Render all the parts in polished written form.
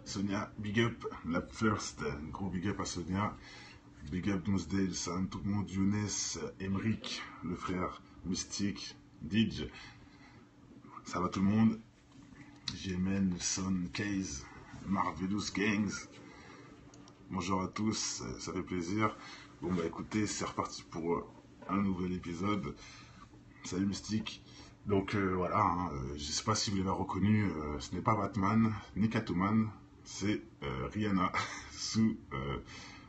Sonia, big up, la first, gros big up à Sonia, big up Doomsdale, Sam, tout le monde, Younes, Emric, le frère, Mystique, Didge, ça va tout le monde, Jemen, Son, Case, Marvelous Gangs, bonjour à tous, ça fait plaisir. Bon bah écoutez, c'est reparti pour un nouvel épisode. Salut Mystique. Donc voilà, hein, je sais pas si vous l'avez reconnu, ce n'est pas Batman ni Catwoman, c'est Rihanna sous,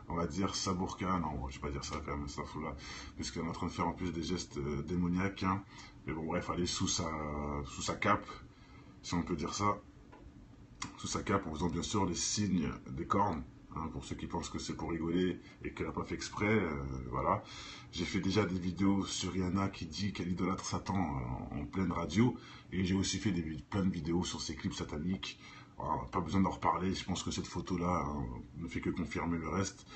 on va dire, sa burqa. Non, je vais pas dire ça quand même, ça fout là, parce qu'elle est en train de faire en plus des gestes démoniaques. Hein. Mais bon, bref, elle est sous sa cape, si on peut dire ça, sous sa cape, en faisant bien sûr les signes des cornes. Hein, pour ceux qui pensent que c'est pour rigoler et qu'elle n'a pas fait exprès, voilà. J'ai fait déjà des vidéos sur Rihanna qui dit qu'elle idolâtre Satan en pleine radio. Et j'ai aussi fait plein de vidéos sur ses clips sataniques. Alors, pas besoin d'en reparler, je pense que cette photo-là ne fait que confirmer le reste.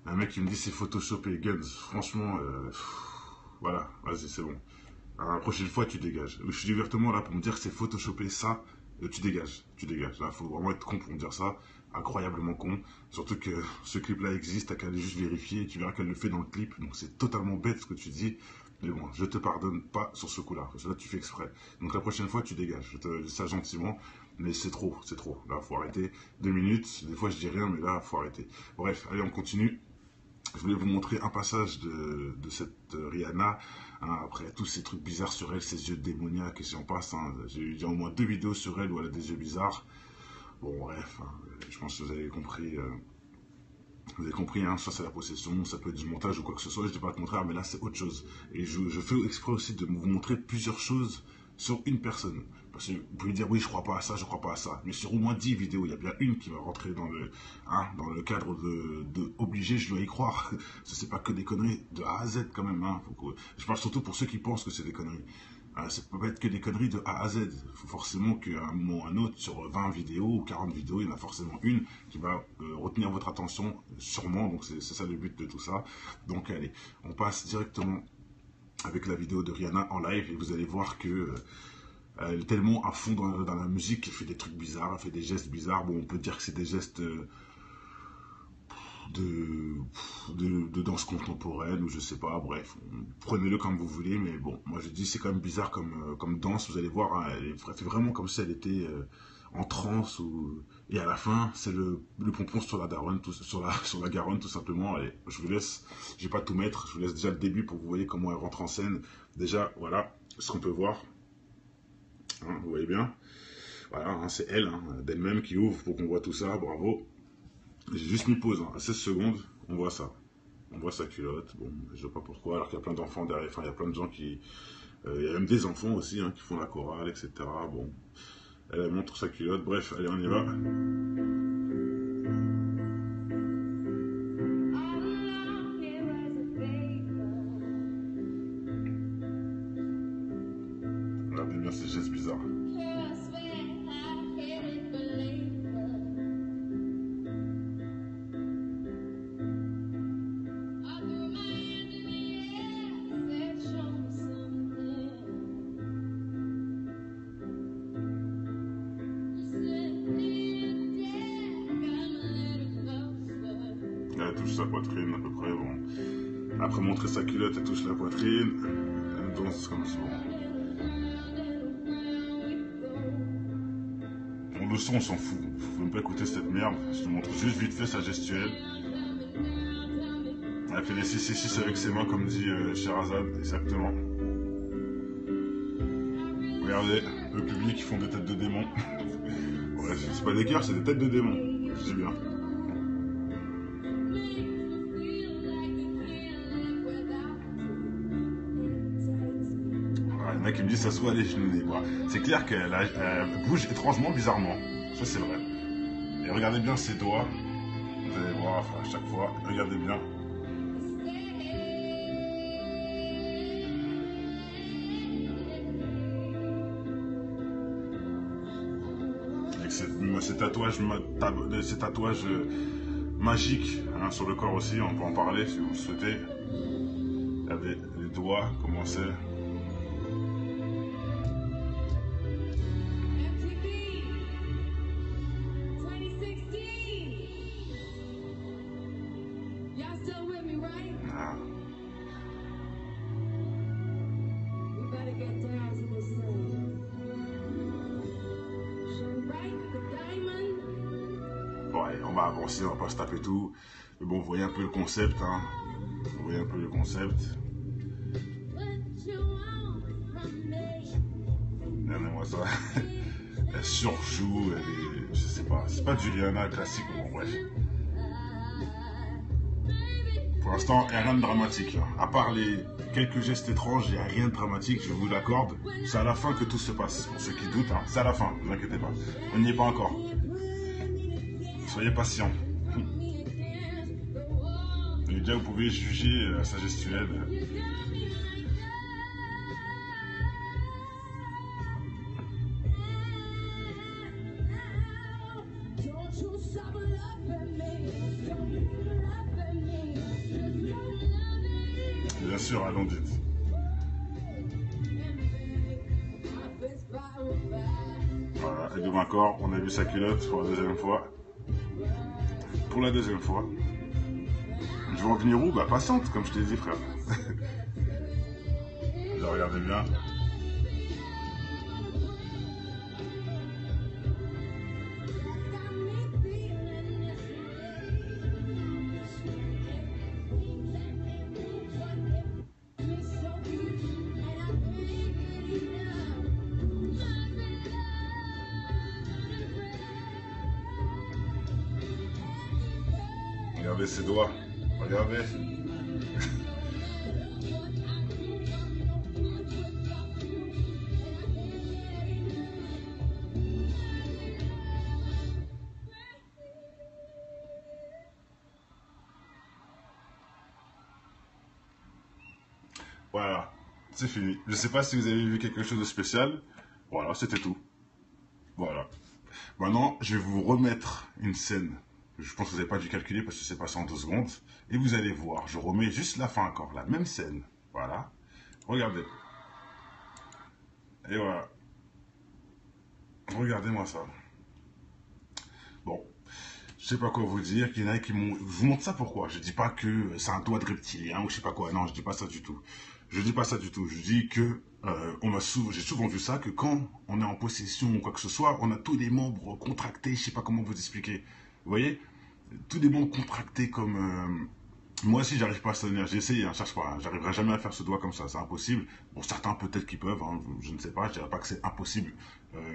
Un mec qui me dit c'est photoshopé, Guns. Franchement, voilà, vas-y, c'est bon. Alors, la prochaine fois, tu dégages. Je suis ouvertement là pour me dire que c'est photoshopé, ça, tu dégages, tu dégages. Là, faut vraiment être con pour me dire ça. Incroyablement con, surtout que ce clip là existe, t'as qu'à aller juste vérifier et tu verras qu'elle le fait dans le clip, donc c'est totalement bête ce que tu dis, mais bon, je te pardonne pas sur ce coup là, parce que là tu fais exprès, donc la prochaine fois tu dégages, je te dis ça gentiment, mais c'est trop, là faut arrêter, 2 minutes, des fois je dis rien, mais là faut arrêter. Bref, allez on continue, je voulais vous montrer un passage de cette Rihanna, hein, après tous ces trucs bizarres sur elle, ses yeux démoniaques et j'en passe, hein. J'ai au moins 2 vidéos sur elle où elle a des yeux bizarres. Bon, bref, hein, je pense que vous avez compris. Hein, soit c'est la possession, ça peut être du montage ou quoi que ce soit. Je dis pas le contraire, mais là c'est autre chose. Et je fais exprès aussi de vous montrer plusieurs choses sur une personne. Parce que vous pouvez dire oui, je crois pas à ça, je crois pas à ça. Mais sur au moins 10 vidéos, il y a bien une qui va rentrer dans le cadre de obligé, je dois y croire. C'est pas que des conneries de A à Z quand même. Hein. Je parle surtout pour ceux qui pensent que c'est des conneries. Ça peut pas être que des conneries de A à Z. Il faut forcément qu'à un moment ou un autre, sur 20 vidéos ou 40 vidéos, il y en a forcément une qui va retenir votre attention, sûrement. Donc c'est ça le but de tout ça. Donc allez, on passe directement avec la vidéo de Rihanna en live et vous allez voir que elle est tellement à fond dans la musique qu'elle fait des trucs bizarres, elle fait des gestes bizarres. Bon, on peut dire que c'est des gestes de danse contemporaine ou je sais pas, bref, prenez-le comme vous voulez, mais bon, moi je dis c'est quand même bizarre comme danse, vous allez voir, hein, elle fait vraiment comme si elle était en transe, et à la fin, c'est le pompon sur la daronne, sur la Garonne tout simplement. Allez, je vous laisse, je vais pas tout mettre, je vous laisse déjà le début pour que vous voyez comment elle rentre en scène. Déjà, voilà ce qu'on peut voir, hein, vous voyez bien, voilà, hein, c'est elle, hein, d'elle-même qui ouvre pour qu'on voit tout ça, bravo. J'ai juste mis pause, hein, à 16 secondes, on voit ça. On voit sa culotte, bon, je sais pas pourquoi, alors qu'il y a plein d'enfants derrière, enfin, il y a plein de gens qui... il y a même des enfants aussi, hein, qui font la chorale, etc. Bon, elle montre sa culotte, bref, allez, on y va. Regardez bien ces gestes bizarres. Elle touche sa poitrine à peu près, bon. Après montrer sa culotte, elle touche la poitrine. Elle danse comme ça. Bon, le son, on s'en fout. Faut même pas écouter cette merde. Je te montre juste vite fait sa gestuelle. Elle fait des 666 avec ses mains, comme dit Sherazade, exactement. Regardez, le public, ils font des têtes de démons. Ouais, c'est pas des cœurs, c'est des têtes de démons. Je dis bien. Il y en a qui me disent ça se voit les genoux. C'est clair qu'elle bouge étrangement, bizarrement. Ça c'est vrai. Et regardez bien ses doigts. Vous allez voir à chaque fois. Regardez bien. Avec ces tatouages magiques, hein, sur le corps aussi, on peut en parler si vous le souhaitez. Regardez les doigts, comment c'est. Ah. Bon, allez, on va avancer, on va pas se taper tout. Mais bon, vous voyez un peu le concept, hein. Vous voyez un peu le concept. Regardez-moi ça. Elle surjoue, elle est... Je sais pas, c'est pas du Rihanna classique, bon, bref. Pour l'instant, il n'y a rien de dramatique, là. À part les quelques gestes étranges, il n'y a rien de dramatique, je vous l'accorde. C'est à la fin que tout se passe, pour ceux qui doutent, hein. C'est à la fin, ne vous inquiétez pas. On n'y est pas encore. Soyez patients. Et déjà, vous pouvez juger sa gestuelle. Bien sûr, allons vite. Voilà, et devant corps, on a vu sa culotte pour la deuxième fois. Pour la deuxième fois. Je vais en venir où? Bah patiente, comme je t'ai dit, frère. Là, regardez bien. Regardez ses doigts. Regardez. Voilà, c'est fini. Je sais pas si vous avez vu quelque chose de spécial. Voilà, c'était tout. Voilà. Maintenant, je vais vous remettre une scène. Je pense que vous n'avez pas dû calculer parce que c'est passé en 2 secondes. Et vous allez voir, je remets juste la fin encore, la même scène. Voilà. Regardez. Et voilà. Regardez-moi ça. Bon, je sais pas quoi vous dire. Il y en a qui m'ont... Je vous montre ça pourquoi? Je dis pas que c'est un doigt de reptilien ou je sais pas quoi. Non, je dis pas ça du tout. Je dis pas ça du tout. Je dis que j'ai souvent vu ça, que quand on est en possession ou quoi que ce soit, on a tous les membres contractés. Je sais pas comment vous expliquer. Vous voyez? Tous les membres contractés comme... moi aussi, j'arrive pas à se tenir. J'ai essayé, hein, cherche pas. Hein. J'arriverai jamais à faire ce doigt comme ça. C'est impossible. Bon, certains peut-être qu'ils peuvent. Hein, je ne sais pas. Je dirais pas que c'est impossible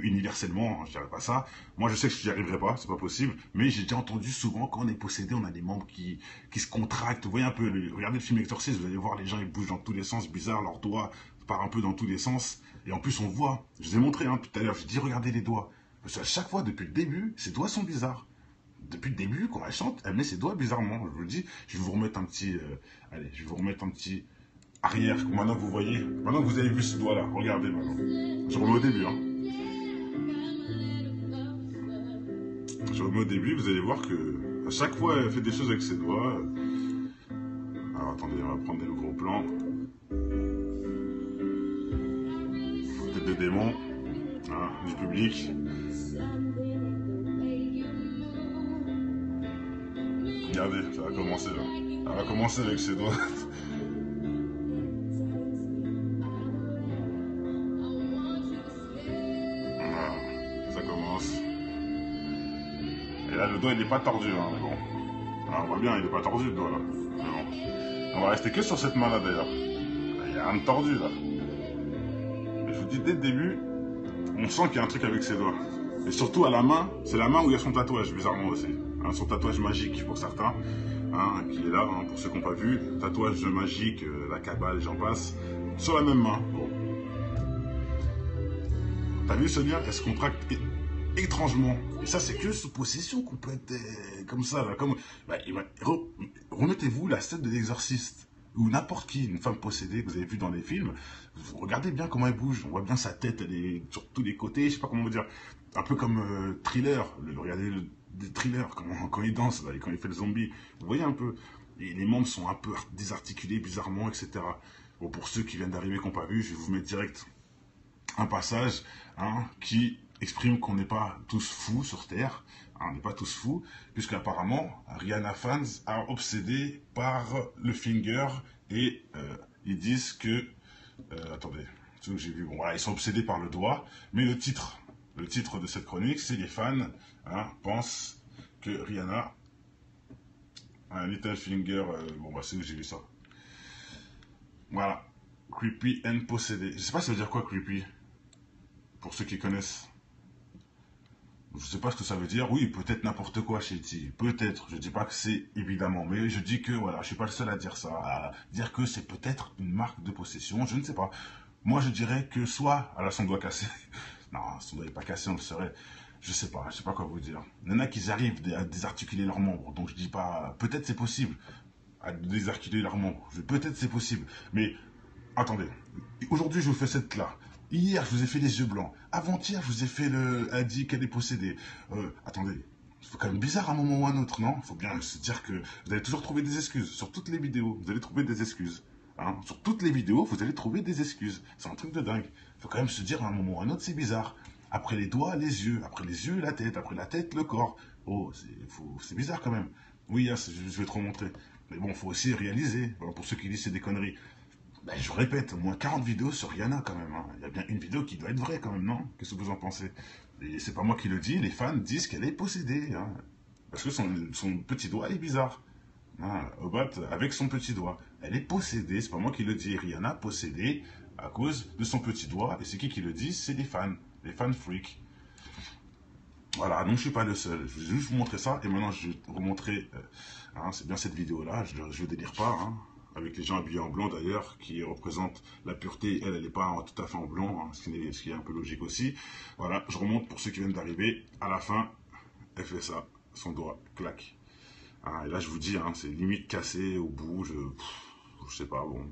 universellement. Hein, je dirais pas ça. Moi, je sais que je n'y arriverai pas. C'est pas possible. Mais j'ai déjà entendu souvent quand on est possédé, on a des membres qui se contractent. Vous voyez un peu. Regardez le film Exorcist. Vous allez voir les gens ils bougent dans tous les sens. Bizarre. Leurs doigts partent un peu dans tous les sens. Et en plus, on voit. Je vous ai montré hein, tout à l'heure. Je dis regardez les doigts. Parce qu'à chaque fois, depuis le début, ces doigts sont bizarres. Depuis le début, quand elle chante, elle met ses doigts bizarrement. Je vous le dis, je vais vous remettre un petit... allez, je vais vous remettre un petit arrière. Maintenant, vous voyez. Maintenant que vous avez vu ce doigt-là, regardez maintenant. Je remets au début. Hein. Je remets au début, vous allez voir que à chaque fois, elle fait des choses avec ses doigts. Alors, attendez, on va prendre des gros plans. Tête de démon. Hein, du public. Regardez, ça va commencer là. Elle va commencer avec ses doigts. Voilà, ça commence. Et là, le doigt, il n'est pas tordu, hein, mais bon. Alors, on voit bien, il n'est pas tordu, le doigt, là. Mais bon. On va rester que sur cette main-là, d'ailleurs. Il n'y a rien de tordu, là. Mais je vous dis, dès le début, on sent qu'il y a un truc avec ses doigts. Et surtout, à la main, c'est la main où il y a son tatouage, bizarrement aussi. Hein, son tatouage magique, pour certains. Hein, qui est là, hein, pour ceux qui n'ont pas vu, tatouage magique, la cabale, j'en passe, sur la même main. Bon. T'as vu ce lien? Elle se contracte étrangement. Et ça, c'est que sous possession qu'on peut être comme ça. Là, comme, bah, remettez-vous la scène de l'exorciste, ou n'importe qui, une femme possédée que vous avez vu dans les films, vous regardez bien comment elle bouge, on voit bien sa tête, elle est sur tous les côtés, je sais pas comment vous dire, un peu comme Thriller, regardez des thrillers, quand il danse, là, et quand il fait le zombie, vous voyez un peu, et les membres sont un peu désarticulés bizarrement, etc. Bon, pour ceux qui viennent d'arriver, qui n'ont pas vu, je vais vous mettre direct un passage hein, qui exprime qu'on n'est pas tous fous sur Terre, Hein, on n'est pas tous fous, puisqu'apparemment, Rihanna fans are obsédés par le finger et ils disent que... attendez, ce que j'ai vu, bon, voilà, ils sont obsédés par le doigt, mais le titre de cette chronique, c'est les fans pensent que Rihanna a un little finger, bon bah c'est où j'ai vu ça. Voilà, creepy and possédé. Je sais pas ça veut dire quoi creepy, pour ceux qui connaissent. Je sais pas ce que ça veut dire. Oui, peut-être n'importe quoi, Shady. Peut-être. Je dis pas que c'est évidemment. Mais je dis que, voilà, je suis pas le seul à dire ça. À dire que c'est peut-être une marque de possession. Je ne sais pas. Moi, je dirais que soit elle a son doigt cassé. Non, son doigt n'est pas cassé, on le saurait. Je sais pas quoi vous dire. Il y en a qui arrivent à désarticuler leurs membres. Donc je dis pas. Peut-être c'est possible. À désarticuler leurs membres. Peut-être c'est possible. Mais attendez. Aujourd'hui, je vous fais cette là. Hier, je vous ai fait les yeux blancs. Avant-hier, je vous ai fait le... Elle dit qu'elle est possédée. Attendez, c'est quand même bizarre à un moment ou à un autre, non? Il faut bien se dire que vous allez toujours trouver des excuses. Sur toutes les vidéos, vous allez trouver des excuses. Hein, sur toutes les vidéos, vous allez trouver des excuses. C'est un truc de dingue. Il faut quand même se dire à un moment ou à un autre, c'est bizarre. Après les doigts, les yeux. Après les yeux, la tête. Après la tête, le corps. Oh, c'est bizarre quand même. Oui, hein, je vais te remontrer. Mais bon, il faut aussi réaliser. Pour ceux qui disent c'est des conneries. Ben, je répète, au moins 40 vidéos sur Rihanna quand même. Hein. Il y a bien une vidéo qui doit être vraie quand même, non? Qu'est-ce que vous en pensez? Et c'est pas moi qui le dis, les fans disent qu'elle est possédée. Hein. Parce que son petit doigt est bizarre. Hein, Obat avec son petit doigt. Elle est possédée, c'est pas moi qui le dis. Rihanna possédée à cause de son petit doigt. Et c'est qui le dit? C'est les fans freaks. Voilà, donc je suis pas le seul. Je vais juste vous montrer ça. Et maintenant, je vais vous montrer, c'est bien cette vidéo-là, je ne délire pas. Hein, avec les gens habillés en blanc d'ailleurs, qui représentent la pureté. Elle n'est pas tout à fait en blanc, hein, ce qui est un peu logique aussi. Voilà, je remonte pour ceux qui viennent d'arriver. À la fin, elle fait ça, son doigt claque. Ah, et là, je vous dis, hein, c'est limite cassé au bout. Je sais pas, bon.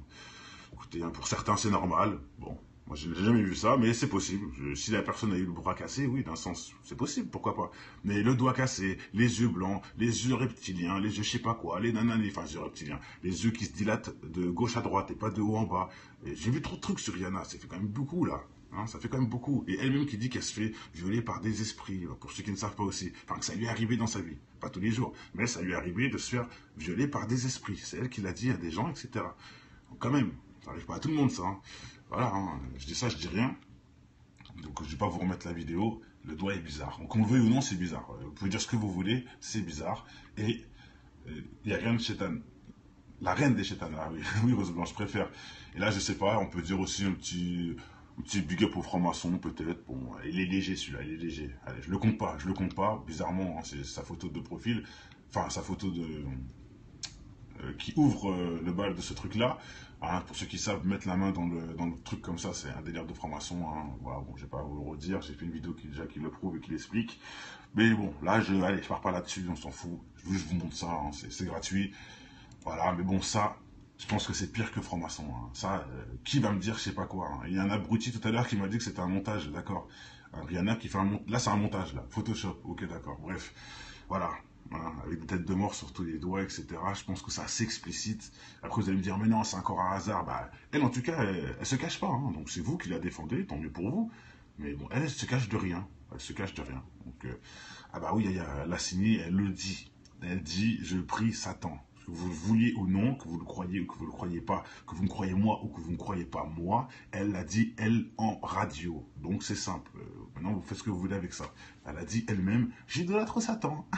Écoutez, hein, pour certains, c'est normal. Bon, moi, je n'ai jamais vu ça, mais c'est possible. Si la personne a eu le bras cassé, oui, d'un sens, c'est possible, pourquoi pas. Mais le doigt cassé, les yeux blancs, les yeux reptiliens, les yeux je sais pas quoi, les nananis, enfin, les yeux reptiliens, les yeux qui se dilatent de gauche à droite et pas de haut en bas. J'ai vu trop de trucs sur Rihanna, ça fait quand même beaucoup, là. Hein, ça fait quand même beaucoup. Et elle-même qui dit qu'elle se fait violer par des esprits, pour ceux qui ne savent pas aussi. Enfin, que ça lui est arrivé dans sa vie. Pas tous les jours, mais ça lui est arrivé de se faire violer par des esprits. C'est elle qui l'a dit à des gens, etc. Donc, quand même, ça n'arrive pas à tout le monde, ça. Hein. Voilà, hein, je dis ça, je dis rien. Donc je ne vais pas vous remettre la vidéo. Le doigt est bizarre. Donc qu'on le veuille ou non, c'est bizarre. Vous pouvez dire ce que vous voulez, c'est bizarre. Et il n'y a rien de chétan. La reine des chétanes, ah oui, oui, Rose Blanche, je préfère. Et là, je sais pas, on peut dire aussi un petit big up au franc-maçon, peut-être. Bon, il est léger celui-là, il est léger. Allez, je le compte pas. Bizarrement, hein, c'est sa photo de profil. Enfin, sa photo de, qui ouvre le bal de ce truc-là. Hein, pour ceux qui savent mettre la main dans le truc comme ça, c'est un délire de franc-maçon. Hein. Voilà, bon, je vais pas vous le redire, j'ai fait une vidéo qui le prouve et qui l'explique. Mais bon, là, allez, je pars pas là-dessus, on s'en fout. Je vous montre ça, hein, c'est gratuit. Voilà, mais bon, ça, je pense que c'est pire que franc-maçon. Hein. Ça, qui va me dire je sais pas quoi. Hein. Il y a un abruti tout à l'heure qui m'a dit que c'était un montage, d'accord. Rihanna qui fait un montage. Là, c'est un montage, là. Photoshop, ok, d'accord. Bref, voilà. Hein, avec des têtes de mort sur tous les doigts, etc. Je pense que ça s'explicite. Après, vous allez me dire, mais non, c'est encore un hasard. Bah, elle, en tout cas, elle se cache pas. Hein. Donc, c'est vous qui la défendez, tant mieux pour vous. Mais bon, elle se cache de rien. Elle se cache de rien. Donc, ah bah oui, il y a la signée, elle le dit. Elle dit, je prie Satan. Que vous le vouliez ou non, que vous le croyez ou que vous ne le croyez pas, que vous me croyez moi ou que vous ne me croyez pas moi, elle l'a dit, elle, en radio. Donc c'est simple. Maintenant, vous faites ce que vous voulez avec ça. Elle a dit elle-même, j'idolâtre Satan.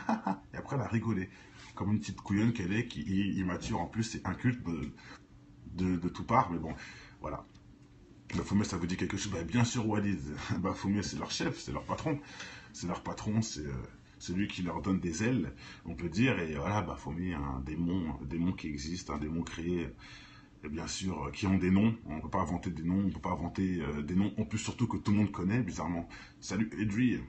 Et après, elle a rigolé. Comme une petite couillonne qu'elle est, qui est immature en plus, c'est inculte de tout part, mais bon, voilà. Baphomet, ça vous dit quelque chose? Bah, bien sûr, Walid. Baphomet, c'est leur chef, c'est leur patron. C'est leur patron, c'est lui qui leur donne des ailes, on peut dire. Et voilà, Baphomet, un démon qui existe, un démon créé, et bien sûr, qui ont des noms. On ne peut pas inventer des noms, on ne peut pas inventer des noms, en plus surtout que tout le monde connaît, bizarrement. Salut, Edry.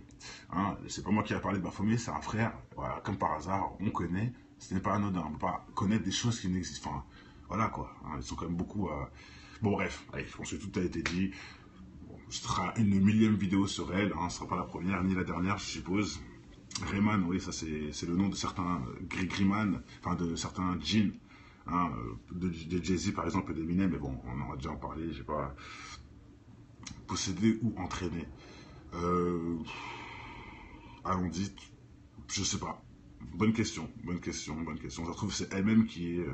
Hein, c'est pas moi qui a parlé de Baphomet, c'est un frère. Voilà, comme par hasard, on connaît. Ce n'est pas anodin, on ne peut pas connaître des choses qui n'existent pas. Enfin, voilà quoi, hein, ils sont quand même beaucoup à... Bon bref, allez, je pense que tout a été dit. Bon, ce sera une millième vidéo sur elle, hein, ce ne sera pas la première ni la dernière, je suppose. Rayman, oui, ça c'est le nom de certains Griman, enfin de certains djinns, hein, de Jay-Z par exemple et d'Eminem, mais bon, on en a déjà en parlé, j'ai pas possédé ou entraîné. Allons-y, Je sais pas. Bonne question, bonne question, bonne question. Ça se trouve c'est elle-même qui est...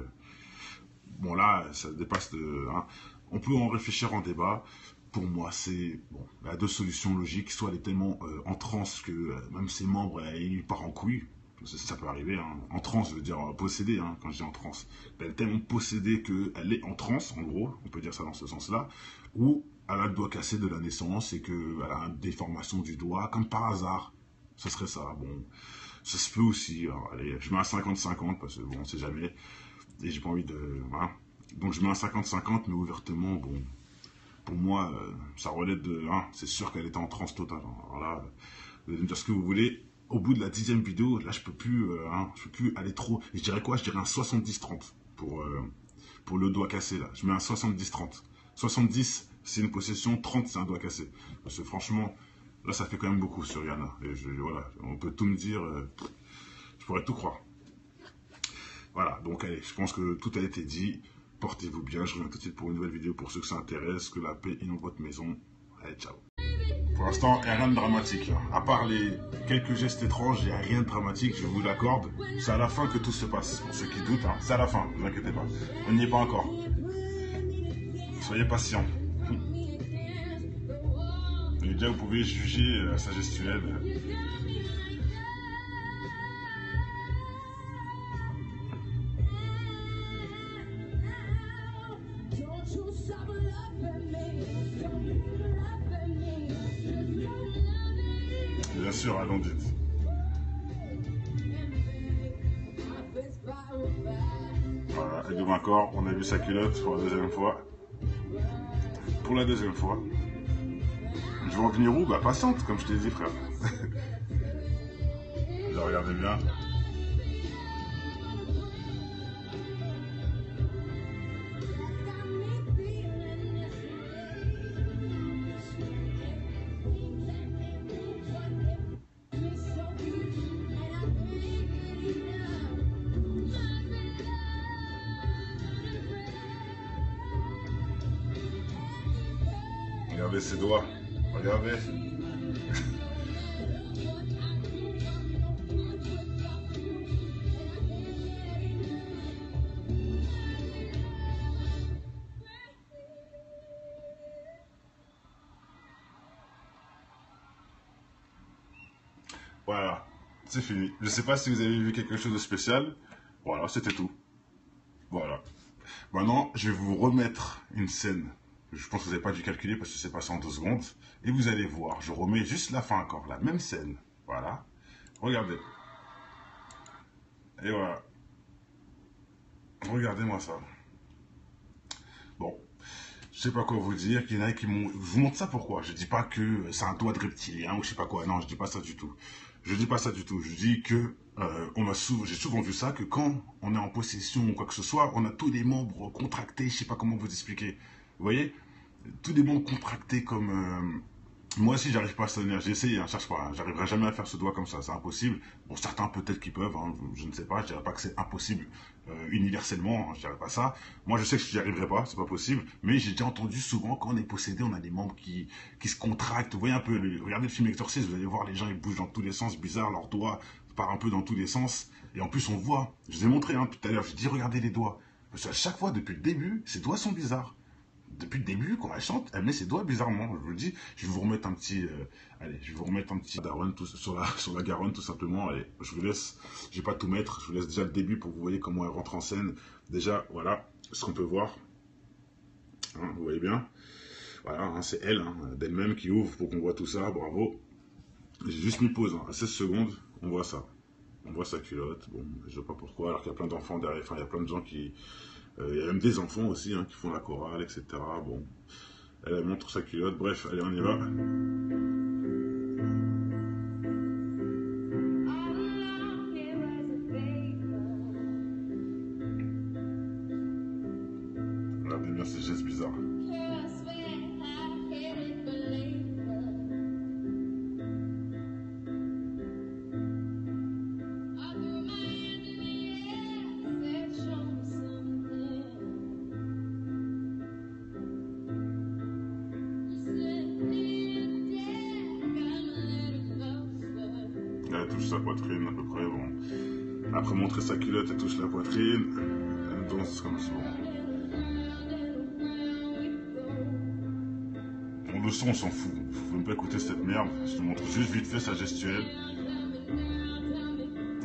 Bon là, ça dépasse de... hein. On peut en réfléchir en débat. Pour moi, c'est... Bon, il y a deux solutions logiques. Soit elle est tellement en transe que même ses membres, ils partent en couille. Ça peut arriver. Hein. En transe, je veux dire possédée, hein, quand je dis en transe. Elle est tellement possédée qu'elle est en transe, en gros. On peut dire ça dans ce sens-là. Ou elle a le doigt cassé de la naissance et qu'elle a une déformation du doigt, comme par hasard. Ce serait ça. Bon, ça se peut aussi. Alors, allez, je mets à 50-50 parce que bon, on sait jamais. Et j'ai pas envie de... Voilà. Donc je mets un 50-50, mais ouvertement, bon, pour moi, ça relève de... Hein, c'est sûr qu'elle était en transe totale. Alors là, vous allez me dire ce que vous voulez. Au bout de la 10e vidéo, là, je peux plus aller trop... Je dirais quoi? Je dirais un 70-30 pour le doigt cassé, là. Je mets un 70-30. 70, c'est une possession, 30, c'est un doigt cassé. Parce que franchement, là, ça fait quand même beaucoup sur Yana. Et voilà, on peut tout me dire, je pourrais tout croire. Voilà, donc allez, je pense que tout a été dit. Portez-vous bien, je reviens tout de suite pour une nouvelle vidéo pour ceux que ça intéresse. Que la paix inonde votre maison. Allez, ciao. Pour l'instant, il n'y a rien de dramatique. Hein. À part les quelques gestes étranges, il n'y a rien de dramatique, je vous l'accorde. C'est à la fin que tout se passe. Pour ceux qui doutent, hein. C'est à la fin, ne vous inquiétez pas. On n'y est pas encore. Soyez patients. Et déjà, vous pouvez juger sa gestuelle. Bien sûr, allons vite. Voilà, et de mon corps, on a vu sa culotte pour la deuxième fois. Pour la deuxième fois. Je vais en venir où? Bah patiente, comme je t'ai dit, frère. Là, regardez bien. Regardez ses doigts. Regardez. Voilà. C'est fini. Je ne sais pas si vous avez vu quelque chose de spécial. Voilà, c'était tout. Voilà. Maintenant, je vais vous remettre une scène. Je pense que vous n'avez pas dû calculer parce que c'est passé en 2 secondes. Et vous allez voir, je remets juste la fin encore, la même scène. Voilà. Regardez. Et voilà. Regardez-moi ça. Bon. Je sais pas quoi vous dire, qu'il y en a qui m'ont... Je vous montre ça pourquoi? Je dis pas que c'est un doigt de reptilien ou je sais pas quoi. Non, je dis pas ça du tout. Je dis pas ça du tout. Je dis que j'ai souvent vu ça, que quand on est en possession ou quoi que ce soit, on a tous les membres contractés, je sais pas comment vous expliquer. Vous voyez? Tous les membres contractés comme... Moi aussi, j'arrive pas à se tenir. J'ai essayé, hein, cherche pas. Hein. J'arriverai jamais à faire ce doigt comme ça. C'est impossible. Bon, certains peut-être qu'ils peuvent. Hein, je ne sais pas. Je dirais pas que c'est impossible universellement. Hein, je dirais pas ça. Moi, je sais que je n'y arriverai pas. C'est pas possible. Mais j'ai déjà entendu souvent quand on est possédé, on a des membres qui se contractent. Vous voyez un peu. Regardez le film Exorcist. Vous allez voir les gens ils bougent dans tous les sens. Bizarre. Leurs doigts partent un peu dans tous les sens. Et en plus, on voit. Je vous ai montré hein, tout à l'heure. J'ai dit regardez les doigts. Parce qu'à chaque fois, depuis le début, ces doigts sont bizarres. Depuis le début, quand elle chante, elle met ses doigts bizarrement. Je vous le dis, je vais vous remettre un petit... allez, je vais vous remettre un petit Garonne sur la Garonne, tout simplement. Allez, je vous laisse, je vais pas tout mettre. Je vous laisse déjà le début pour que vous voyez comment elle rentre en scène. Déjà, voilà ce qu'on peut voir. Hein, vous voyez bien. Voilà, hein, c'est elle, hein, d'elle-même qui ouvre pour qu'on voit tout ça. Bravo. J'ai juste mis pause, hein, à 16 secondes, on voit ça. On voit sa culotte. Bon, je sais pas pourquoi, alors qu'il y a plein d'enfants derrière. Enfin, il y a plein de gens qui... Il y a même des enfants aussi hein, qui font la chorale, etc. Bon, elle montre sa culotte. Bref, allez, on y va. Regardez bien ces gestes bizarres. Elle touche sa poitrine à peu près. Bon. Après montrer sa culotte, elle touche la poitrine. Elle danse comme ça. Bon, le son, on s'en fout. Faut même pas écouter cette merde. Je te montre juste vite fait sa gestuelle.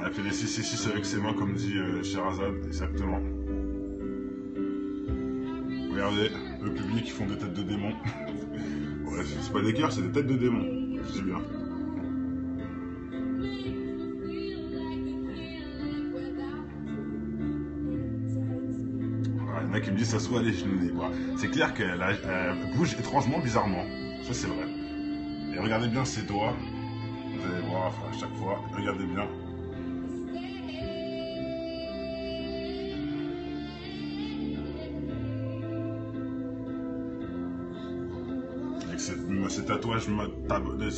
Elle fait des 666 avec ses mains, comme dit Sherazade, exactement. Regardez, le public, ils font des têtes de démons. Ouais, c'est pas des cœurs, c'est des têtes de démons. Je dis bien. Il y en a qui me disent ça se voit les genoux. C'est clair qu'elle bouge étrangement, bizarrement. Ça, c'est vrai. Et regardez bien ses doigts. Vous allez voir à chaque fois. Regardez bien. Avec ces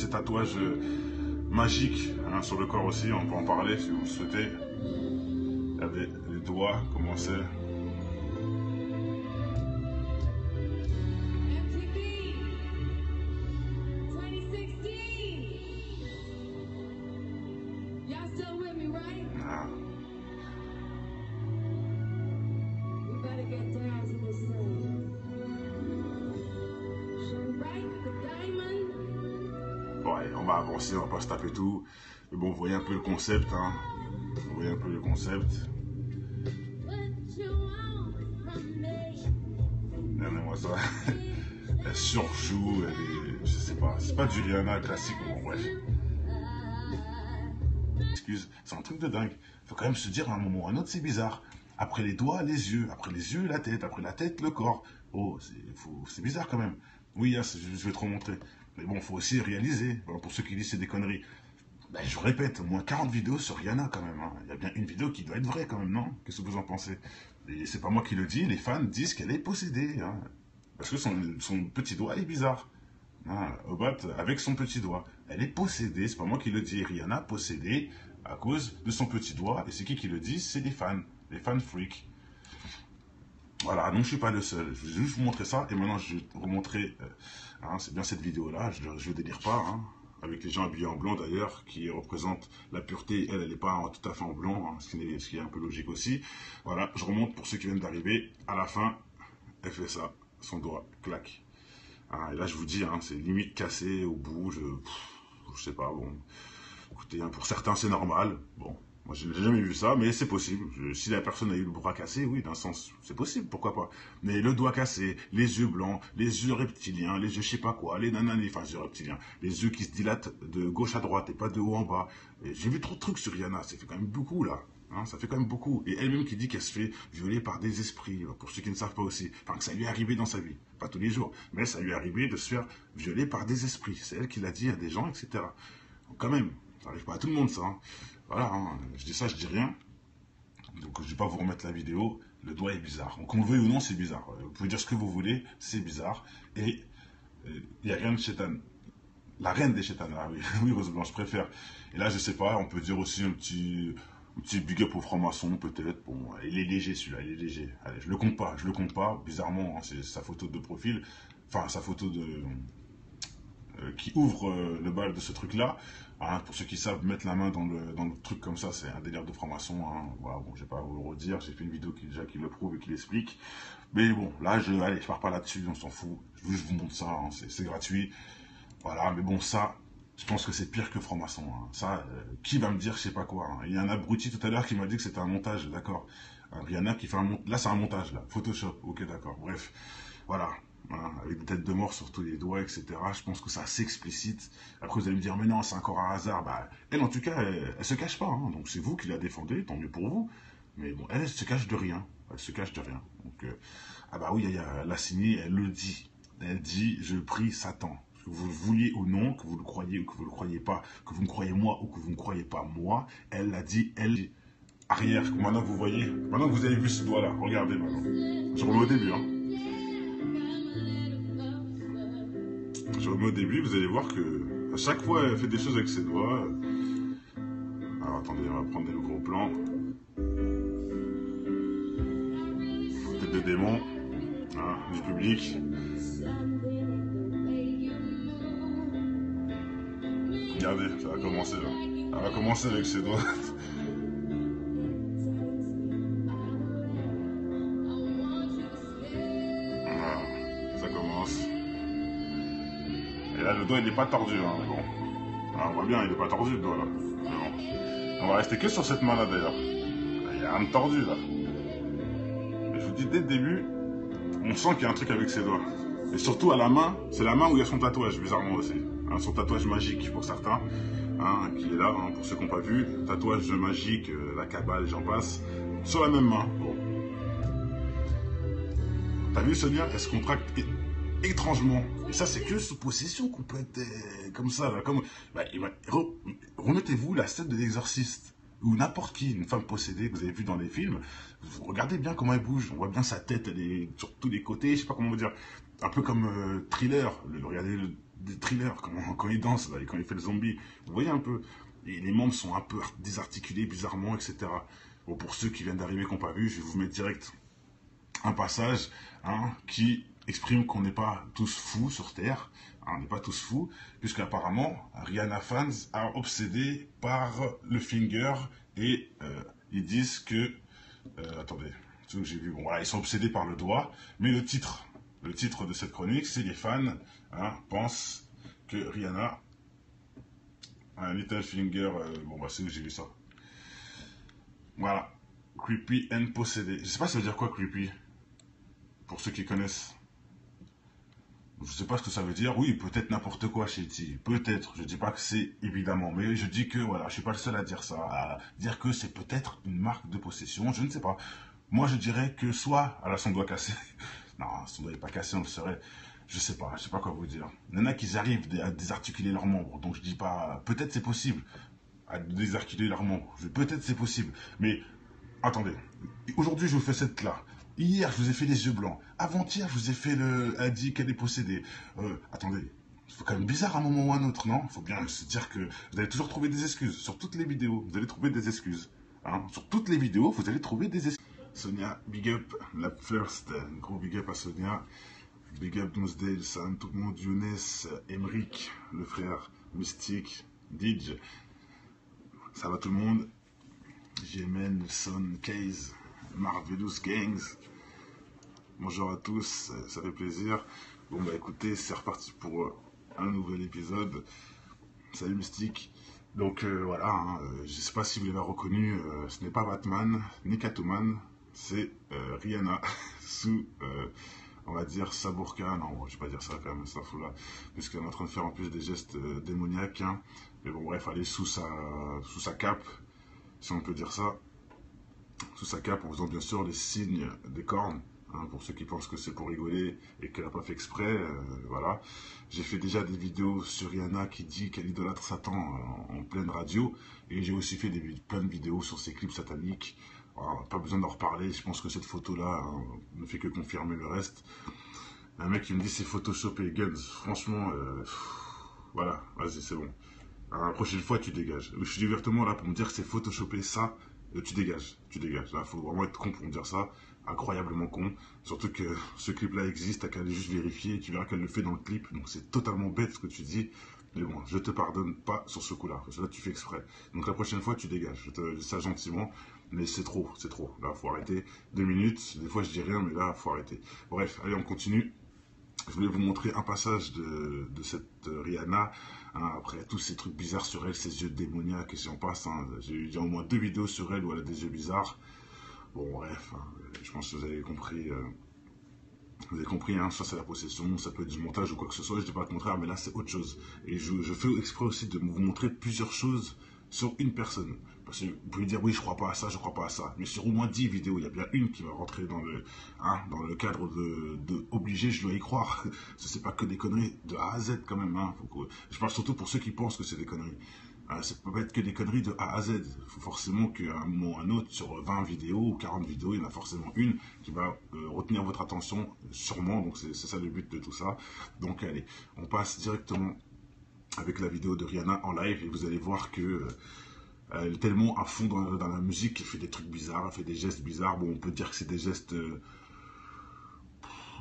tatouages magiques hein, sur le corps aussi. On peut en parler si vous le souhaitez. Regardez les doigts, comment c'est. Bon, allez, on va avancer, on va pas se taper tout. Mais bon, vous voyez un peu le concept. Hein. Vous voyez un peu le concept. Regardez-moi ça. Elle surjoue, elle est... Je sais pas, c'est pas du Rihanna classique, bon bref. Excuse, c'est un truc de dingue. Faut quand même se dire à un moment ou à un autre, c'est bizarre. Après les doigts, les yeux. Après les yeux, la tête. Après la tête, le corps. Oh, c'est bizarre quand même. Oui, hein, je vais te remontrer. Mais bon, faut aussi réaliser. Voilà, pour ceux qui disent c'est des conneries. Ben, je répète, au moins 40 vidéos sur Rihanna quand même. Hein. Il y a bien une vidéo qui doit être vraie quand même, non? Qu'est-ce que vous en pensez? Et c'est pas moi qui le dis, les fans disent qu'elle est possédée. Hein. Parce que son petit doigt est bizarre. Hein, Obat avec son petit doigt. Elle est possédée, c'est pas moi qui le dis. Rihanna possédée à cause de son petit doigt. Et c'est qui le dit? C'est les fans freaks. Voilà, donc je suis pas le seul. Je vais juste vous montrer ça. Et maintenant, je vais vous montrer, hein, c'est bien cette vidéo-là, je ne délire pas. Hein, avec les gens habillés en blanc d'ailleurs, qui représentent la pureté. Elle n'est pas tout à fait en blanc, hein, ce qui est un peu logique aussi. Voilà, je remonte pour ceux qui viennent d'arriver. À la fin, elle fait ça, son doigt, claque. Ah, et là, je vous dis, hein, c'est limite cassé au bout, je sais pas, bon. Écoutez, hein, pour certains, c'est normal. Bon, moi, je n'ai jamais vu ça, mais c'est possible. Si la personne a eu le bras cassé, oui, d'un sens, c'est possible, pourquoi pas. Mais le doigt cassé, les yeux blancs, les yeux reptiliens, les yeux je sais pas quoi, les nanani, enfin, les yeux reptiliens, les yeux qui se dilatent de gauche à droite et pas de haut en bas. J'ai vu trop de trucs sur Rihanna, ça fait quand même beaucoup, là. Hein, ça fait quand même beaucoup. Et elle-même qui dit qu'elle se fait violer par des esprits, pour ceux qui ne savent pas aussi. Enfin, que ça lui est arrivé dans sa vie. Pas tous les jours, mais ça lui est arrivé de se faire violer par des esprits. C'est elle qui l'a dit à des gens, etc. Donc quand même, ça n'arrive pas à tout le monde, ça. Hein. Voilà, hein, je dis ça, je dis rien. Donc je ne vais pas vous remettre la vidéo. Le doigt est bizarre. Donc qu'on le veuille ou non, c'est bizarre. Vous pouvez dire ce que vous voulez, c'est bizarre. Et il n'y a rien de chétan. La reine des chétanes, ah oui, oui, Rose Blanche, je préfère. Et là, je sais pas, on peut dire aussi un petit big up au franc-maçon, peut-être. Bon, il est léger celui-là, il est léger. Allez, je le compte pas. Bizarrement, hein, c'est sa photo de profil. Enfin, sa photo de... qui ouvre le bal de ce truc-là. Hein, pour ceux qui savent mettre la main dans le truc comme ça, c'est un délire de franc-maçon. Hein. Voilà, bon, je vais pas vous le redire, j'ai fait une vidéo qui le prouve et qui l'explique. Mais bon, là, allez, je pars pas là-dessus, on s'en fout. Je vous montre ça, hein, c'est gratuit. Voilà, mais bon, ça, je pense que c'est pire que franc-maçon. Hein. Ça, qui va me dire je sais pas quoi. Hein. Il y a un abruti tout à l'heure qui m'a dit que c'était un montage, d'accord. Rihanna qui fait un montage. Là, c'est un montage, là. Photoshop, ok, d'accord. Bref, voilà. Hein, avec des têtes de mort sur tous les doigts, etc. Je pense que c'est assez explicite. Après, vous allez me dire, mais non, c'est encore un hasard. Bah, elle, en tout cas, elle se cache pas. Hein. Donc, c'est vous qui la défendez, tant mieux pour vous. Mais bon, elle se cache de rien. Elle se cache de rien. Donc, ah bah oui, il y a la signée, elle le dit. Elle dit, je prie Satan. Que vous le vouliez ou non, que vous le croyez ou que vous ne le croyez pas, que vous me croyez moi ou que vous ne croyez pas moi, elle l'a dit, elle, arrière, maintenant que vous voyez, maintenant que vous avez vu ce doigt-là, regardez maintenant. Je remets au début, hein. Je remets au début, vous allez voir que à chaque fois, elle fait des choses avec ses doigts. Alors attendez, on va prendre le gros plan. Tête de démon, hein, du public. Regardez, ça va commencer là. Elle va commencer avec ses doigts. Voilà, ça commence. Et là, le doigt, il n'est pas tordu, hein, mais bon. Ah, on voit bien, il n'est pas tordu, le doigt, là. Mais bon. On va rester que sur cette main-là, d'ailleurs. Il y a rien de tordu, là. Mais je vous dis, dès le début, on sent qu'il y a un truc avec ses doigts. Et surtout à la main, c'est la main où il y a son tatouage, bizarrement aussi. Hein, son tatouage magique pour certains, hein, qui est là, hein, pour ceux qui n'ont pas vu. Tatouage magique, la cabale, j'en passe. Sur la même main. Bon. T'as vu Sonia, elle se contracte étrangement. Et ça, c'est que sous possession qu'on peut être comme ça. Là, comme, bah, remettez-vous la scène de l'exorciste. Ou n'importe qui, une femme possédée que vous avez vu dans les films, vous regardez bien comment elle bouge, on voit bien sa tête, elle est sur tous les côtés, je sais pas comment vous dire, un peu comme Thriller, regardez le Thriller, quand il danse, là, et quand il fait le zombie, vous voyez un peu, et les membres sont un peu désarticulés bizarrement, etc. Bon, pour ceux qui viennent d'arriver, qui n'ont pas vu, je vais vous mettre direct un passage hein, qui exprime qu'on n'est pas tous fous sur Terre, hein, on n'est pas tous fous, puisqu'apparemment, Rihanna fans are obsédés par le finger et ils disent que... attendez, ce que j'ai vu, bon voilà, ils sont obsédés par le doigt, mais le titre de cette chronique, c'est les fans hein, pensent que Rihanna a un little finger, bon bah c'est où j'ai vu ça. Voilà, creepy and possédé. Je sais pas ça veut dire quoi creepy, pour ceux qui connaissent. Je sais pas ce que ça veut dire. Oui, peut-être n'importe quoi, Shetty. Peut-être. Je dis pas que c'est évidemment. Mais je dis que, voilà, je suis pas le seul à dire ça. À dire que c'est peut-être une marque de possession. Je ne sais pas. Moi, je dirais que soit elle a son doigt cassé. Non, son doigt n'est pas cassé, on le saurait. Je sais pas quoi vous dire. Il y en a qui arrivent à désarticuler leurs membres. Donc je dis pas. Peut-être c'est possible. À désarticuler leurs membres. Peut-être c'est possible. Mais attendez. Aujourd'hui, je vous fais cette là. Hier, je vous ai fait les yeux blancs. Avant-hier, je vous ai fait le... Elle dit qu'elle est possédée. Attendez, c'est quand même bizarre à un moment ou à un autre, non? Il faut bien se dire que vous allez toujours trouver des excuses. Sur toutes les vidéos, vous allez trouver des excuses. Hein, sur toutes les vidéos, vous allez trouver des excuses. Sonia, big up, la first. Gros big up à Sonia. Big up Doomsdale, Sam, tout le monde, Younes, Emric, le frère, Mystique, Didge. Ça va tout le monde? Jemen, Son, Case, Marvelous Gangs. Bonjour à tous, ça fait plaisir. Bon bah écoutez, c'est reparti pour un nouvel épisode. Salut Mystique. Donc voilà, hein, je sais pas si vous l'avez reconnu, ce n'est pas Batman, ni Catwoman, c'est Rihanna sous, on va dire, sa burqa. Non, je vais pas dire ça quand même, ça fout là, parce qu'elle est en train de faire en plus des gestes démoniaques. Hein. Mais bon bref, elle est sous sa cape, si on peut dire ça. Sous sa cape en faisant bien sûr les signes des cornes. Hein, pour ceux qui pensent que c'est pour rigoler et qu'elle n'a pas fait exprès, voilà. J'ai fait déjà des vidéos sur Rihanna qui dit qu'elle idolâtre Satan en pleine radio. Et j'ai aussi fait plein de vidéos sur ses clips sataniques. Alors, pas besoin d'en reparler, je pense que cette photo-là hein, ne fait que confirmer le reste. Un mec qui me dit c'est photoshopé, Guns. Franchement, voilà, vas-y, c'est bon. Alors, la prochaine fois, tu dégages. Je suis ouvertement là pour me dire que c'est photoshopé, ça, tu dégages. Là, il faut vraiment être con pour me dire ça. Incroyablement con. Surtout que ce clip-là existe, t'as qu'à aller juste vérifier et tu verras qu'elle le fait dans le clip. Donc c'est totalement bête ce que tu dis. Mais bon, je te pardonne pas sur ce coup-là. Parce que là, tu fais exprès. Donc la prochaine fois, tu dégages. Je te dis ça gentiment. Mais c'est trop, c'est trop. Là, faut arrêter. 2 minutes. Des fois, je dis rien, mais là, faut arrêter. Bref, allez, on continue. Je voulais vous montrer un passage de cette Rihanna. Hein, après tous ces trucs bizarres sur elle, ses yeux démoniaques et j'en passe. Hein. J'ai eu au moins 2 vidéos sur elle où elle a des yeux bizarres. Bon, bref, hein, je pense que vous avez compris. Vous avez compris, hein, ça c'est la possession, ça peut être du montage ou quoi que ce soit, je ne dis pas le contraire, mais là c'est autre chose. Et je fais exprès aussi de vous montrer plusieurs choses sur une personne. Parce que vous pouvez dire, oui, je crois pas à ça, je crois pas à ça. Mais sur au moins 10 vidéos, il y a bien une qui va rentrer dans le cadre de obligé, je dois y croire. C'est pas que des conneries de A à Z quand même. Hein. Je parle surtout pour ceux qui pensent que c'est des conneries. Ça peut pas être que des conneries de A à Z. Il faut forcément qu'à un moment ou à un autre, sur 20 vidéos ou 40 vidéos, il y en a forcément une qui va retenir votre attention, sûrement. Donc c'est ça le but de tout ça. Donc allez, on passe directement avec la vidéo de Rihanna en live et vous allez voir que elle est tellement à fond dans la musique qu'elle fait des trucs bizarres, elle fait des gestes bizarres. Bon, on peut dire que c'est des gestes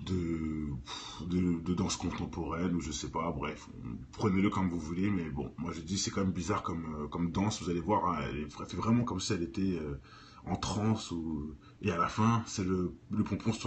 de danse contemporaine, ou je sais pas, bref, prenez-le comme vous voulez, mais bon, moi je dis c'est quand même bizarre comme danse, vous allez voir, hein, elle fait vraiment comme si elle était en transe, et à la fin, c'est le pompon sur la